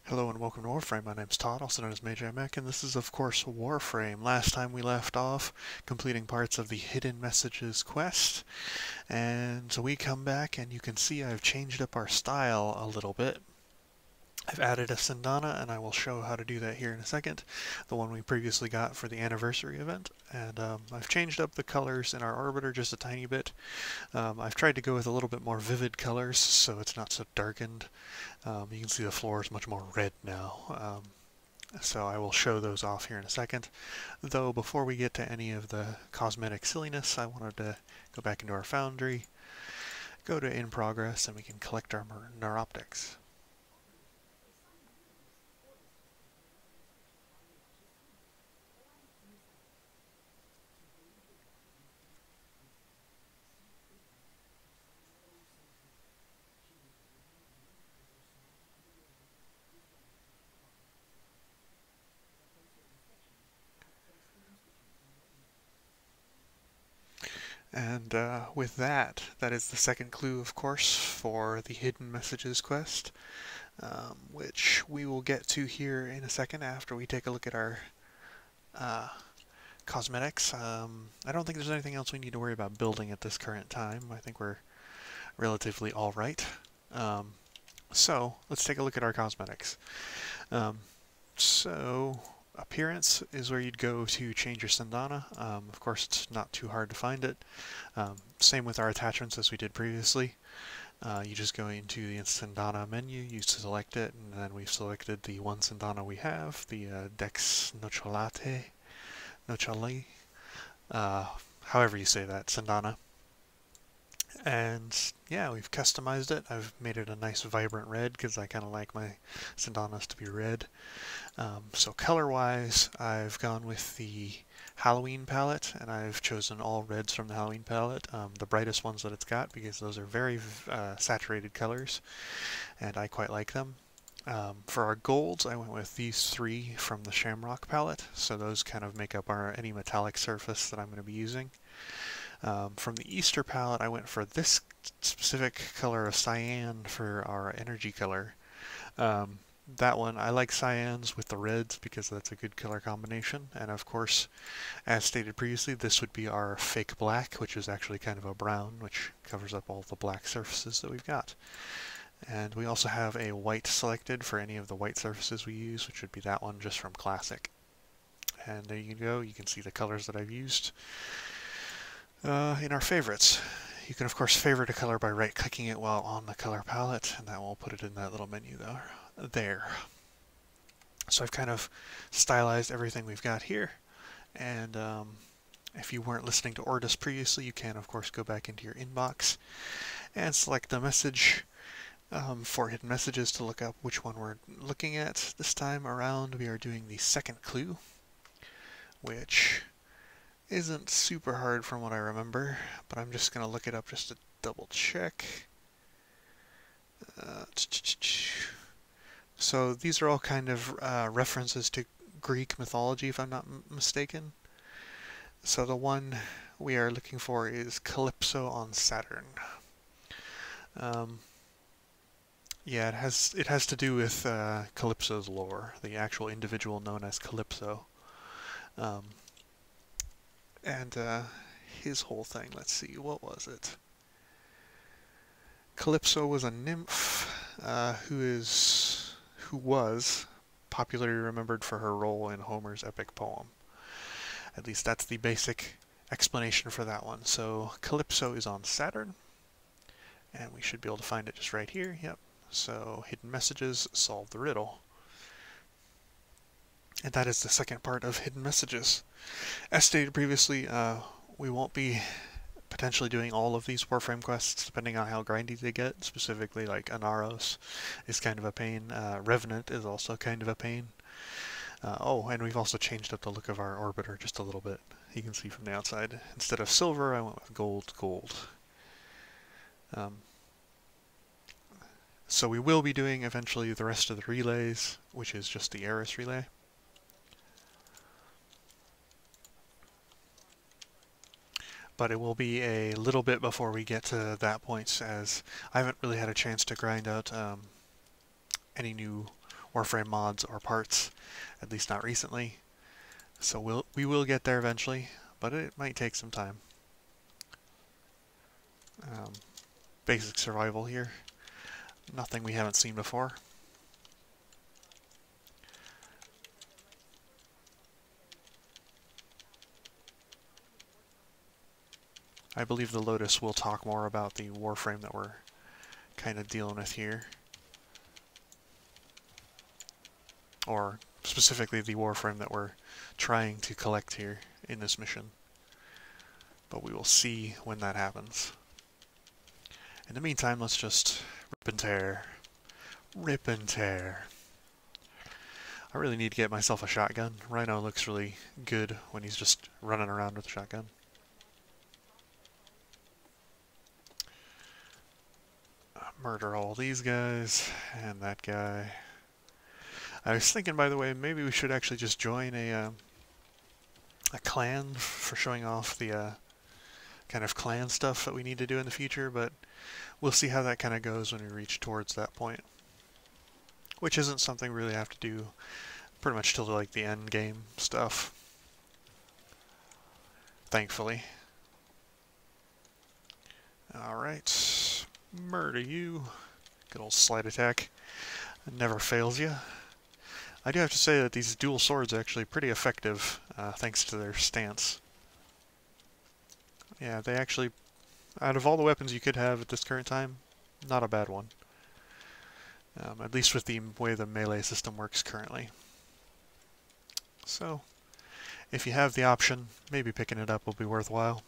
Hello and welcome to Warframe. My name's Todd, also known as Mage Mech, and this is of course Warframe. Last time we left off completing parts of the Hidden Messages quest, and so we come back and you can see I've changed up our style a little bit. I've added a Sindana, and I will show how to do that here in a second, the one we previously got for the anniversary event. And I've changed up the colors in our orbiter just a tiny bit. I've tried to go with a little bit more vivid colors so it's not so darkened. You can see the floor is much more red now. So I will show those off here in a second. Though before we get to any of the cosmetic silliness, I wanted to go back into our foundry, go to in progress, and we can collect our neuroptics. And with that, that is the second clue, of course, for the Hidden Messages quest, which we will get to here in a second after we take a look at our cosmetics. I don't think there's anything else we need to worry about building at this current time. I think we're relatively alright. So, let's take a look at our cosmetics. So, appearance is where you'd go to change your Sindana. Of course, it's not too hard to find it. Same with our attachments as we did previously. You just go into the Sindana menu, you select it, and then we've selected the one Sindana we have, the Dex Nochali, however you say that, Sindana. And yeah, we've customized it. I've made it a nice vibrant red because I kind of like my Sindanas to be red. So color-wise, I've gone with the Halloween palette, and I've chosen all reds from the Halloween palette, the brightest ones that it's got, because those are very saturated colors, and I quite like them. For our golds, I went with these three from the Shamrock palette, so those kind of make up any metallic surface that I'm going to be using. From the Easter palette, I went for this specific color of cyan for our energy color. That one, I like cyans with the reds because that's a good color combination. And of course, as stated previously, this would be our fake black, which is actually kind of a brown, which covers up all the black surfaces that we've got. And we also have a white selected for any of the white surfaces we use, which would be that one just from Classic. And there you go, you can see the colors that I've used. In our favorites, you can of course favorite a color by right-clicking it while on the color palette, and that will put it in that little menu there. So I've kind of stylized everything we've got here, and if you weren't listening to Ordis previously, you can of course go back into your inbox and select the message for Hidden Messages to look up which one we're looking at. This time around we are doing the second clue, which isn't super hard from what I remember, but I'm just going to look it up just to double check. So these are all kind of references to Greek mythology, if I'm not mistaken. So the one we are looking for is Calypso on Saturn. Yeah, it has to do with Calypso's lore, the actual individual known as Calypso. And his whole thing, let's see, what was it? Calypso was a nymph who was popularly remembered for her role in Homer's epic poem. At least that's the basic explanation for that one. So Calypso is on Saturn, and we should be able to find it just right here. Yep. So Hidden Messages, solve the riddle. And that is the second part of Hidden Messages. As stated previously, we won't be potentially doing all of these Warframe quests depending on how grindy they get. Specifically, like Anaros is kind of a pain. Revenant is also kind of a pain. Oh, and we've also changed up the look of our orbiter just a little bit. You can see from the outside. Instead of silver, I went with gold. So we will be doing eventually the rest of the relays, which is just the Eris relay. But it will be a little bit before we get to that point, as I haven't really had a chance to grind out any new Warframe mods or parts, at least not recently. So we will get there eventually, but it might take some time. Basic survival here. Nothing we haven't seen before. I believe the Lotus will talk more about the Warframe that we're kind of dealing with here. Or specifically the Warframe that we're trying to collect here in this mission. But we will see when that happens. In the meantime, let's just rip and tear. Rip and tear. I really need to get myself a shotgun. Rhino looks really good when he's just running around with a shotgun. Murder all these guys, and that guy. I was thinking, by the way, maybe we should actually just join a clan for showing off the kind of clan stuff that we need to do in the future, but we'll see how that kind of goes when we reach towards that point. Which isn't something we really have to do pretty much till like the end game stuff. Thankfully. Alright. Murder you. Good old slide attack. It never fails you. I do have to say that these dual swords are actually pretty effective, thanks to their stance. Yeah, they actually, out of all the weapons you could have at this current time, not a bad one. At least with the way the melee system works currently. So, if you have the option, maybe picking it up will be worthwhile.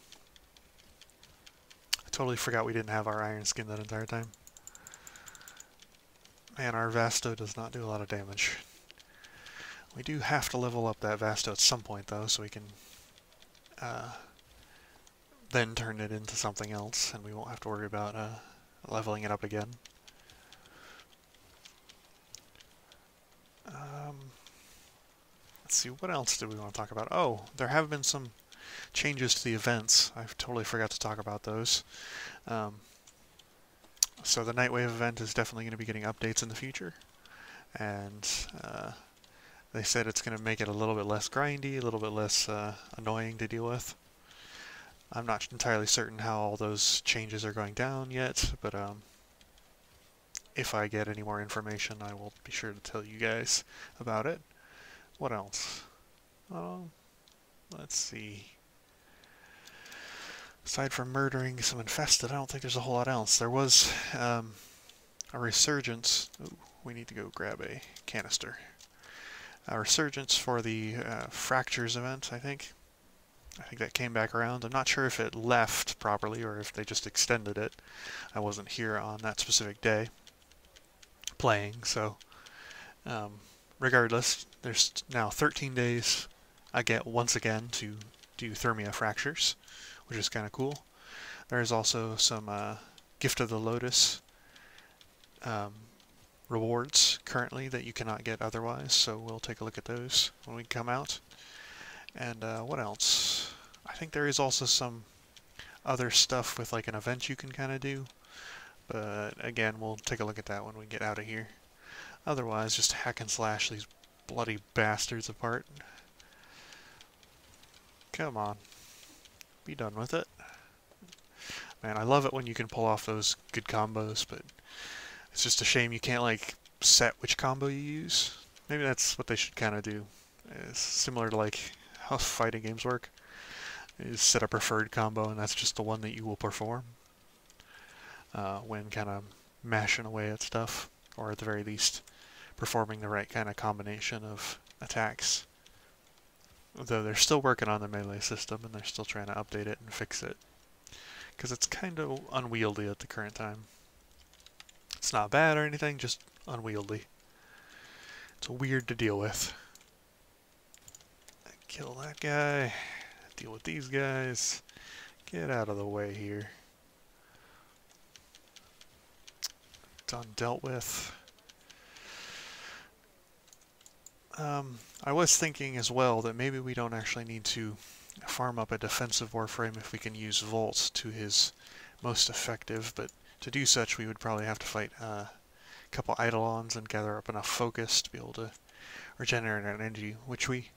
I totally forgot we didn't have our iron skin that entire time. Man, our Vasto does not do a lot of damage. We do have to level up that Vasto at some point, though, so we can then turn it into something else, and we won't have to worry about leveling it up again. Let's see, what else did we want to talk about? Oh, there have been some changes to the events. I totally forgot to talk about those. So the Nightwave event is definitely going to be getting updates in the future, and they said it's going to make it a little bit less grindy, a little bit less annoying to deal with. I'm not entirely certain how all those changes are going down yet, but if I get any more information, I will be sure to tell you guys about it. What else? Let's see. Aside from murdering some infested, I don't think there's a whole lot else. There was a resurgence. Ooh, we need to go grab a canister. A resurgence for the fractures event, I think. I think that came back around. I'm not sure if it left properly or if they just extended it. I wasn't here on that specific day playing, so regardless, there's now 13 days I get once again to do Thermia fractures, which is kind of cool. There is also some Gift of the Lotus rewards currently that you cannot get otherwise, so we'll take a look at those when we come out. And what else? I think there is also some other stuff with like an event you can kind of do, but again, we'll take a look at that when we get out of here. Otherwise, just hack and slash these bloody bastards apart. Come on. Be done with it. Man, I love it when you can pull off those good combos, but it's just a shame you can't, like, set which combo you use. Maybe that's what they should kind of do. It's similar to, like, how fighting games work. Is set a preferred combo, and that's just the one that you will perform when kind of mashing away at stuff, or at the very least, performing the right kind of combination of attacks. Though they're still working on the melee system, and they're still trying to update it and fix it. Because it's kind of unwieldy at the current time. It's not bad or anything, just unwieldy. It's weird to deal with. Kill that guy. Deal with these guys. Get out of the way here. Done dealt with. I was thinking as well that maybe we don't actually need to farm up a defensive Warframe if we can use Volt to his most effective, but to do such we would probably have to fight couple eidolons and gather up enough focus to be able to regenerate our energy, which we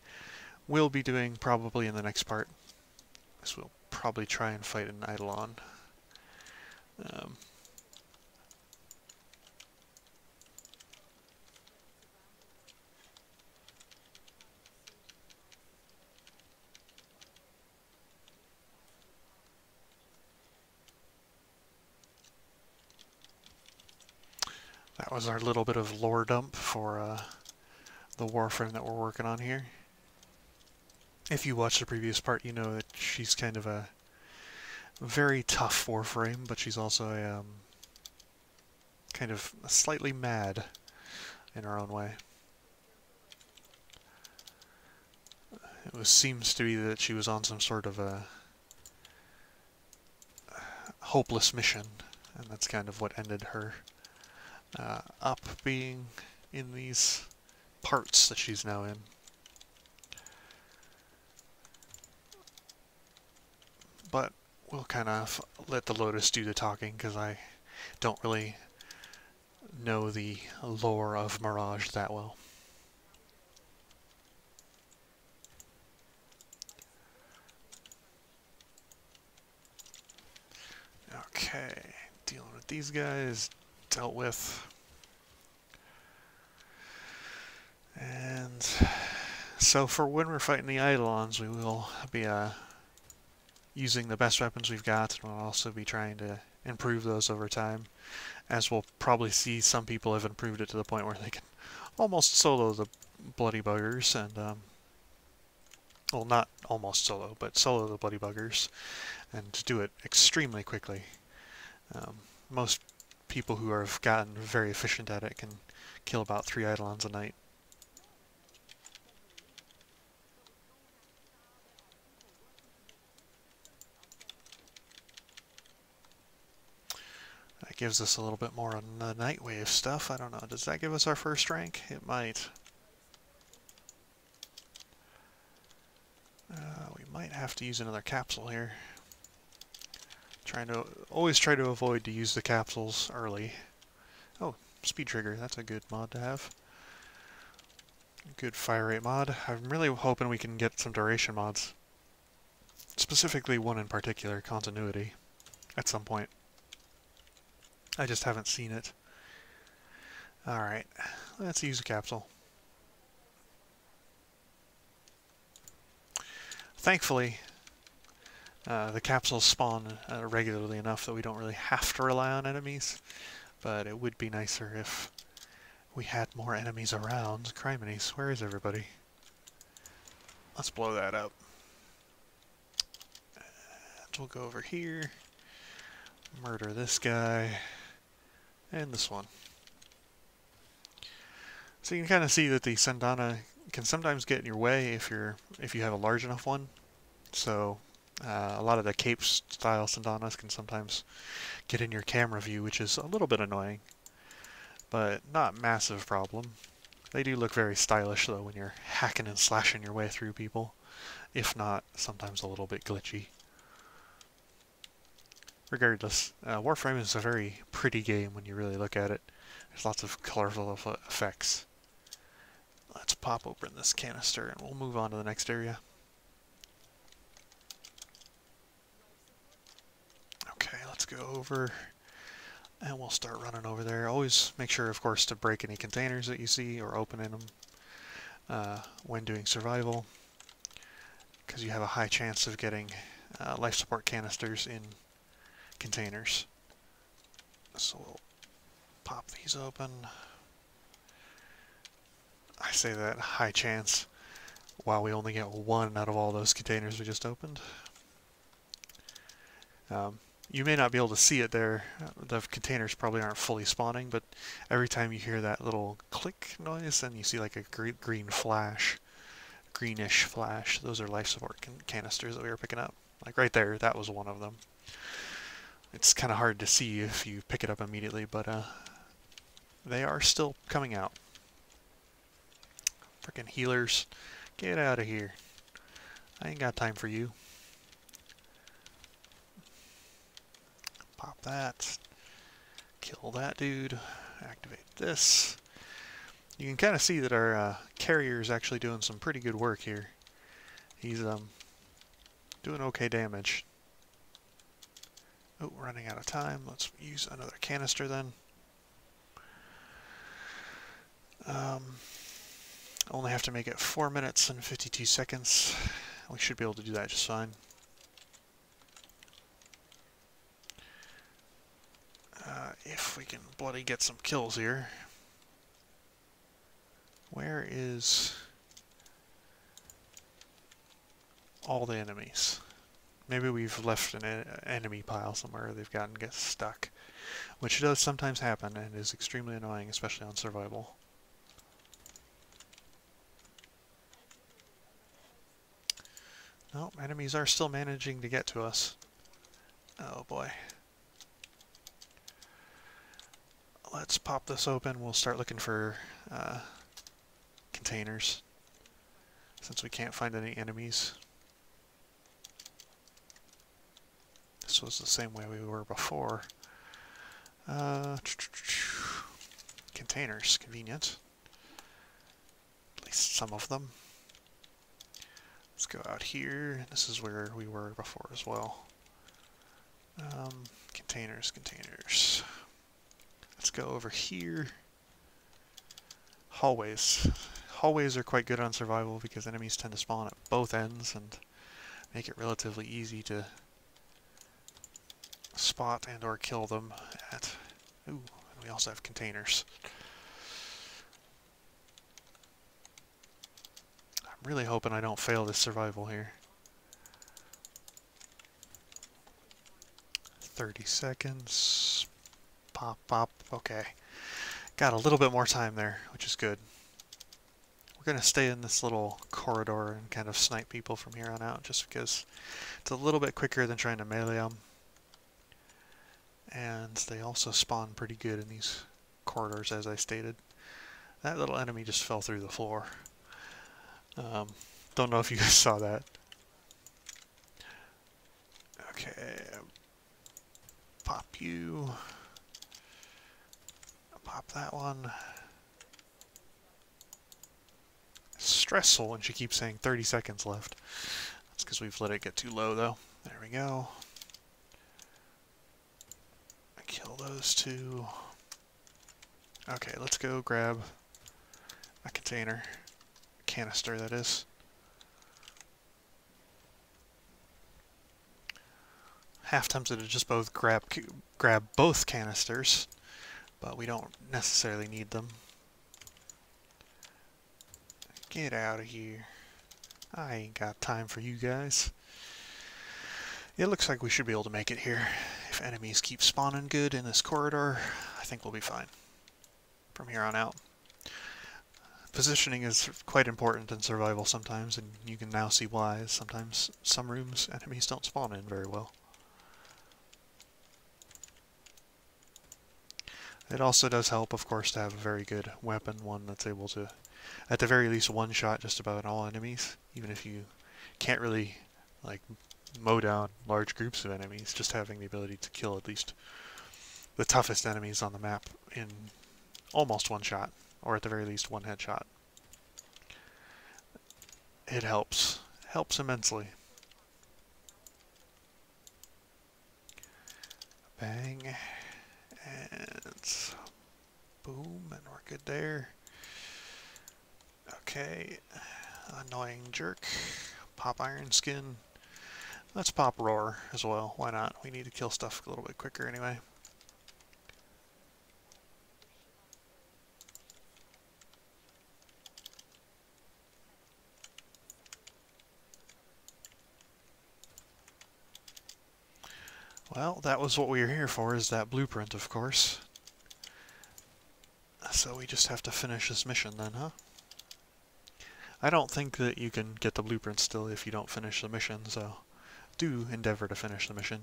will be doing probably in the next part. So we'll probably try and fight an eidolon. That was our little bit of lore dump for the Warframe that we're working on here. If you watched the previous part, you know that she's kind of a very tough Warframe, but she's also a kind of slightly mad in her own way. Seems to be that she was on some sort of a hopeless mission, and that's kind of what ended her up being in these parts that she's now in. But we'll kind of let the Lotus do the talking, because I don't really know the lore of Mirage that well. Okay, dealing with these guys, dealt with. And so for when we're fighting the Eidolons, we will be using the best weapons we've got, and we'll also be trying to improve those over time. As we'll probably see, some people have improved it to the point where they can almost solo the bloody buggers, and well, not almost solo, but solo the bloody buggers, and to do it extremely quickly. Most people who have gotten very efficient at it can kill about 3 Eidolons a night. That gives us a little bit more on the Nightwave stuff. I don't know, does that give us our first rank? It might. We might have to use another capsule here. Always try to avoid to use the capsules early. Oh, speed trigger, that's a good mod to have. Good fire rate mod. I'm really hoping we can get some duration mods. Specifically one in particular, continuity, at some point. I just haven't seen it. Alright, let's use a capsule. Thankfully, the capsules spawn regularly enough that we don't really have to rely on enemies, but it would be nicer if we had more enemies around. Criminies, where is everybody? Let's blow that up. And we'll go over here, murder this guy, and this one. So you can kind of see that the Sandana can sometimes get in your way if you have a large enough one. So a lot of the cape-style Sandanas can sometimes get in your camera view, which is a little bit annoying, but not massive problem. They do look very stylish, though, when you're hacking and slashing your way through people, if not sometimes a little bit glitchy. Regardless, Warframe is a very pretty game when you really look at it. There's lots of colorful effects. Let's pop open this canister and we'll move on to the next area. Okay, let's go over and we'll start running over there. Always make sure, of course, to break any containers that you see or opening them when doing survival, because you have a high chance of getting life support canisters in containers. So we'll pop these open. I say that high chance while we only get one out of all those containers we just opened. You may not be able to see it there. The containers probably aren't fully spawning, but every time you hear that little click noise and you see like a green flash, greenish flash, those are life support canisters that we were picking up. Like right there, that was one of them. It's kind of hard to see if you pick it up immediately, but they are still coming out. Frickin' healers, get out of here. I ain't got time for you. Pop that. Kill that dude. activate this. You can kind of see that our carrier is actually doing some pretty good work here. He's doing okay damage. Oh, running out of time. Let's use another canister then. Only have to make it 4 minutes and 52 seconds. We should be able to do that just fine. If we can bloody get some kills here. Where is all the enemies? Maybe we've left an enemy pile somewhere they've gotten stuck. Which does sometimes happen and is extremely annoying, especially on survival. No, enemies are still managing to get to us. Oh boy. Let's pop this open. We'll start looking for containers, since we can't find any enemies. This was the same way we were before. Containers, convenient. At least some of them. Let's go out here. This is where we were before as well. Containers, containers. Let's go over here. Hallways. Hallways are quite good on survival because enemies tend to spawn at both ends and make it relatively easy to spot and or kill them at. Ooh, and we also have containers. I'm really hoping I don't fail this survival here. 30 seconds. Pop, pop. Okay. Got a little bit more time there, which is good. We're going to stay in this little corridor and kind of snipe people from here on out, just because it's a little bit quicker than trying to melee them. And they also spawn pretty good in these corridors, as I stated. That little enemy just fell through the floor. Don't know if you guys saw that. Okay. Pop you. Pop that one. Stressful when she keeps saying 30 seconds left. That's because we've let it get too low, though. There we go. Kill those two. Okay, let's go grab a container. Canister, that is. Half tempted to just grab both canisters, but we don't necessarily need them. Get out of here. I ain't got time for you guys. It looks like we should be able to make it here. If enemies keep spawning good in this corridor, I think we'll be fine from here on out. Positioning is quite important in survival sometimes, and you can now see why. Sometimes some rooms enemies don't spawn in very well. It also does help, of course, to have a very good weapon, one that's able to, at the very least, one-shot just about all enemies, even if you can't really, like, mow down large groups of enemies. Just having the ability to kill at least the toughest enemies on the map in almost one shot, or at the very least one headshot. It helps. Helps immensely. Bang. And boom, and we're good there. Okay. Annoying jerk. Pop iron skin. Let's pop roar as well. Why not? We need to kill stuff a little bit quicker anyway. Well, that was what we were here for, is that blueprint, of course. So we just have to finish this mission then, huh? I don't think that you can get the blueprint still if you don't finish the mission, so do endeavor to finish the mission.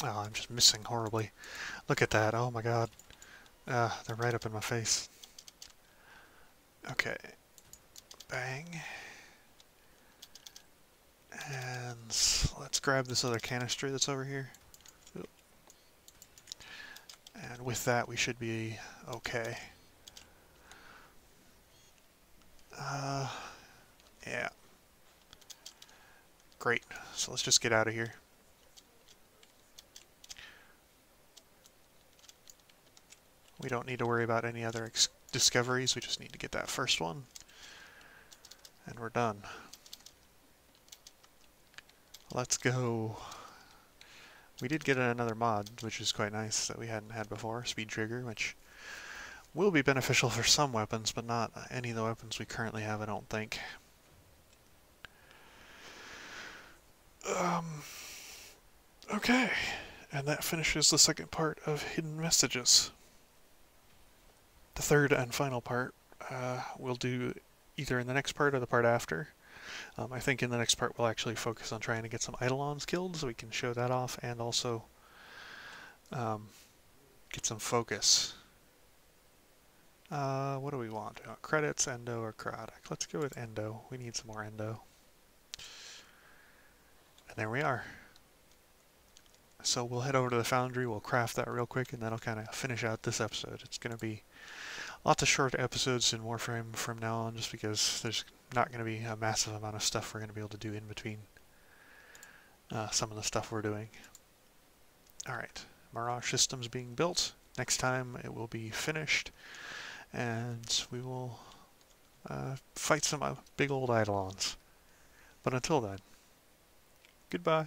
Oh, I'm just missing horribly. Look at that, oh my god. They're right up in my face. Okay. Bang. And let's grab this other canister that's over here. And with that, we should be okay. Yeah. Great. So let's just get out of here. We don't need to worry about any other discoveries. We just need to get that first one. And we're done. Let's go. We did get another mod, which is quite nice, that we hadn't had before. Speed Trigger, which will be beneficial for some weapons, but not any of the weapons we currently have, I don't think. Okay. And that finishes the second part of Hidden Messages. The third and final part we'll do either in the next part or the part after. I think in the next part we'll actually focus on trying to get some Eidolons killed so we can show that off and also get some focus. What do we want? Do we want credits, endo, or chaotic? Let's go with endo. We need some more endo. And there we are. So we'll head over to the foundry, we'll craft that real quick, and that'll kind of finish out this episode. It's going to be lots of short episodes in Warframe from now on, just because there's not going to be a massive amount of stuff we're going to be able to do in between some of the stuff we're doing. Alright, Mirage System's being built. Next time it will be finished, and we will fight some big old Eidolons. But until then, goodbye.